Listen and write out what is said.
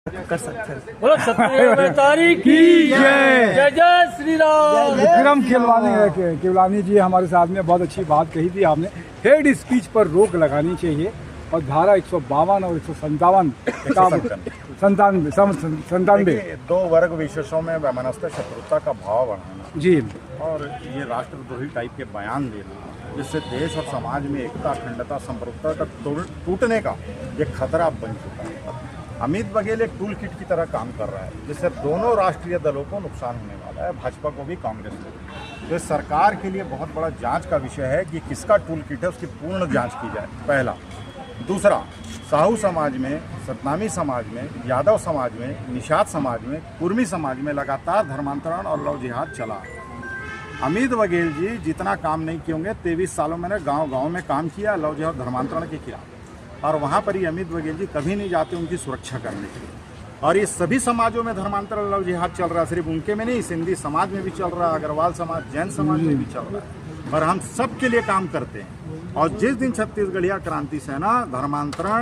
कर सकते हैं। बोलो सत्य की जय जय जय श्री राम। विक्रम केवलानी जी हमारे साथ में बहुत अच्छी बात कही थी आपने। हेड स्पीच पर रोक लगानी चाहिए और धारा 152 और 197 दो वर्ग विशेषों में वैमनस्य शत्रुता का भाव बढ़ाना जी और ये राष्ट्रद्रोही टाइप के बयान देना, जिससे देश और समाज में एकता, अखंडता, संप्रभुता का टूटने का ये खतरा बन चुका है। अमित बघेल एक टूल किट की तरह काम कर रहा है, जिससे दोनों राष्ट्रीय दलों को नुकसान होने वाला है, भाजपा को भी, कांग्रेस को भी। तो सरकार के लिए बहुत बड़ा जांच का विषय है कि किसका टूल किट है, उसकी पूर्ण जांच की जाए, पहला। दूसरा, साहू समाज में, सतनामी समाज में, यादव समाज में, निषाद समाज में, कुर्मी समाज में लगातार धर्मांतरण और लव जिहाद चला है। अमित बघेल जी जितना काम नहीं किए होंगे, 23 सालों में गांव-गांव में काम किया लव जिहाद धर्मांतरण के खिलाफ, और वहाँ पर ही अमित बघेल जी कभी नहीं जाते उनकी सुरक्षा करने के लिए। और ये सभी समाजों में धर्मांतरण लव जिहाद चल रहा है, सिर्फ उनके में नहीं, सिंधी समाज में भी चल रहा है, अग्रवाल समाज, जैन समाज में भी चल रहा है, और हम सब के लिए काम करते हैं। और जिस दिन छत्तीसगढ़िया क्रांति सेना धर्मांतरण